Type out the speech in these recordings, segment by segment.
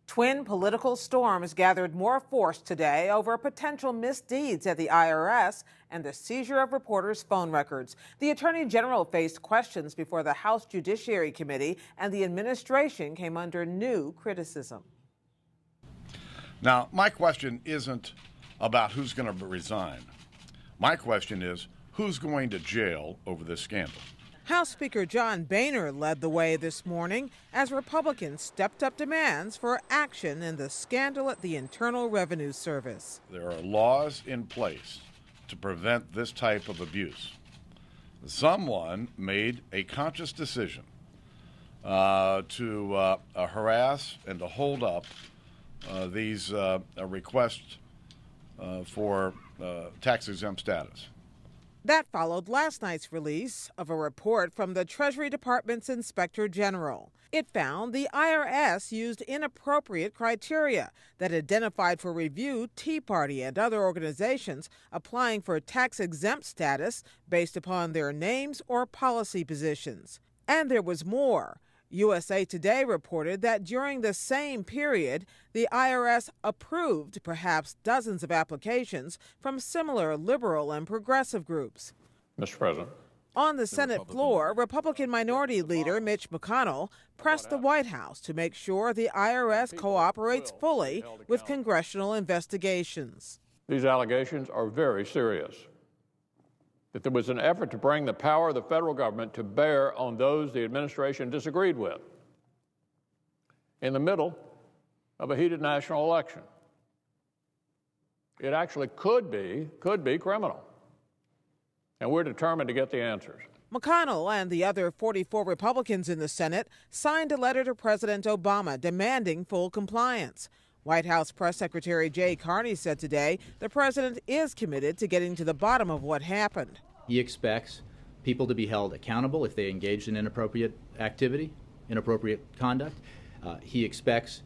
Twin political storms gathered more force today over potential misdeeds at the IRS and the seizure of reporters' phone records. The Attorney General faced questions before the House Judiciary Committee, and the administration came under new criticism. Now, my question isn't about who's going to resign. My question is, who's going to jail over this scandal? House Speaker John Boehner led the way this morning as Republicans stepped up demands for action in the scandal at the Internal Revenue Service. There are laws in place to prevent this type of abuse. Someone made a conscious decision to harass and to hold up these requests for tax-exempt status. That followed last night's release of a report from the Treasury Department's Inspector General. It found the IRS used inappropriate criteria that identified for review Tea Party and other organizations applying for tax-exempt status based upon their names or policy positions. And there was more. USA Today reported that during the same period, the IRS approved perhaps dozens of applications from similar liberal and progressive groups. Mr. President. On the Senate floor, Republican Minority Leader Mitch McConnell pressed the White House to make sure the IRS cooperates fully with congressional investigations. These allegations are very serious. That there was an effort to bring the power of the federal government to bear on those the administration disagreed with in the middle of a heated national election. It actually could be criminal. And we're determined to get the answers. McConnell and the other 44 Republicans in the Senate signed a letter to President Obama demanding full compliance. White House Press Secretary Jay Carney said today the president is committed to getting to the bottom of what happened. He expects people to be held accountable if they engaged in inappropriate activity, inappropriate conduct. He expects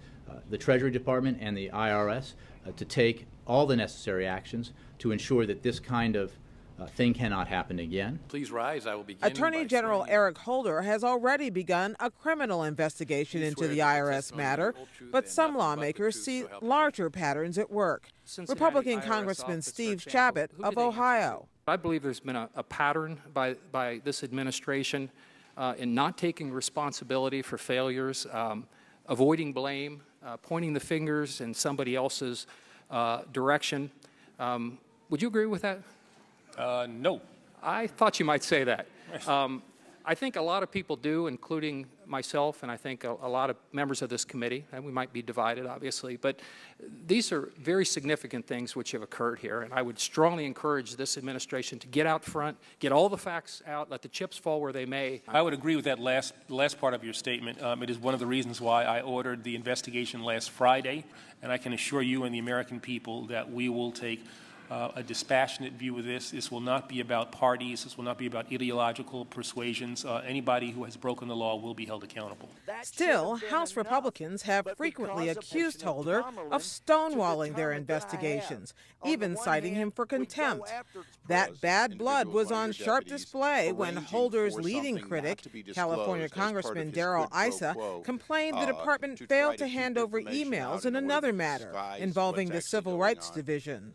the Treasury Department and the IRS to take all the necessary actions to ensure that this kind of thing cannot happen again. Please rise. I will begin. Attorney General Eric Holder has already begun a criminal investigation into the IRS matter, but some lawmakers see larger patterns at work. Republican Congressman Steve Chabot of Ohio. I believe there's been a pattern by this administration in not taking responsibility for failures, avoiding blame, pointing the fingers in somebody else's direction. Would you agree with that? No. I thought you might say that. I think a lot of people do, including myself, and I think a lot of members of this committee, and we might be divided, obviously, but these are very significant things which have occurred here, and I would strongly encourage this administration to get out front, get all the facts out, let the chips fall where they may. I would agree with that last part of your statement. It is one of the reasons why I ordered the investigation last Friday, and I can assure you and the American people that we will take a dispassionate view of this. This will not be about parties. This will not be about ideological persuasions. Anybody who has broken the law will be held accountable. Still, House Republicans have frequently accused Holder of stonewalling their investigations, even citing him for contempt. That bad blood was on sharp display when Holder's leading critic, California Congressman Darrell Issa, complained the department failed to hand over emails in another matter involving the Civil Rights Division.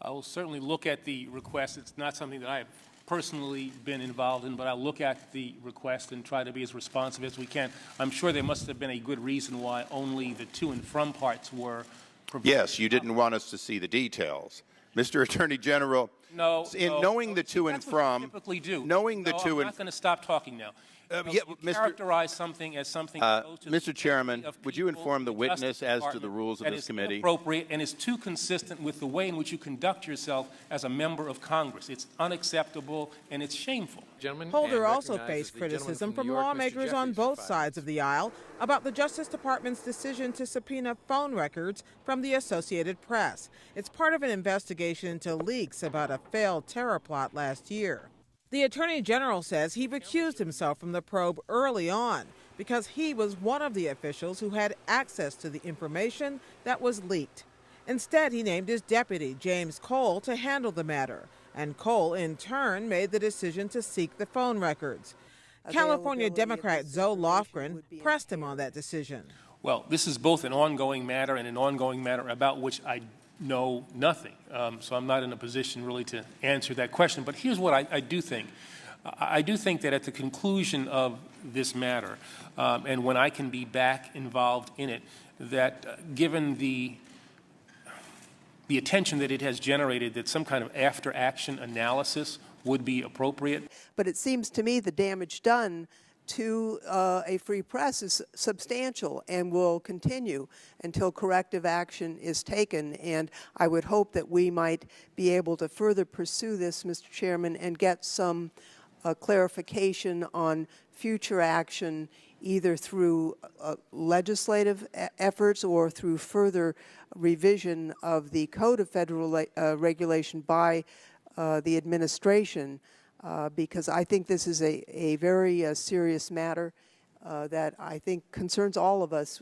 I will certainly look at the request. It's not something that I have personally been involved in, but I'll look at the request and try to be as responsive as we can. I'm sure there must have been a good reason why only the to and from parts were provided. Yes, you didn't want us to see the details. Mr. Attorney General, knowing the to and from, typically do. Knowing the to and... I'm not going to stop talking now. Characterize something as something Mr. Chairman, would you inform the witness as to the rules of this committee? Appropriate and is too consistent with the way in which you conduct yourself as a member of Congress. It's unacceptable and it's shameful. Holder also faced criticism from lawmakers on both sides of the aisle about the Justice Department's decision to subpoena phone records from the Associated Press. It's part of an investigation into leaks about a failed terror plot last year. The Attorney General says he recused himself from the probe early on because he was one of the officials who had access to the information that was leaked. Instead, he named his deputy, James Cole, to handle the matter, and Cole, in turn, made the decision to seek the phone records. California Democrat Zoe Lofgren pressed him on that decision. Well, this is both an ongoing matter and an ongoing matter about which I know nothing. So I'm not in a position really to answer that question. But here's what I do think. I do think that at the conclusion of this matter, and when I can be back involved in it, that given the attention that it has generated, that some kind of after-action analysis would be appropriate. But it seems to me the damage done to a free press is substantial and will continue until corrective action is taken. And I would hope that we might be able to further pursue this, Mr. Chairman, and get some clarification on future action, either through legislative efforts or through further revision of the Code of Federal Regulation by the administration, because I think this is a very serious matter that I think concerns all of us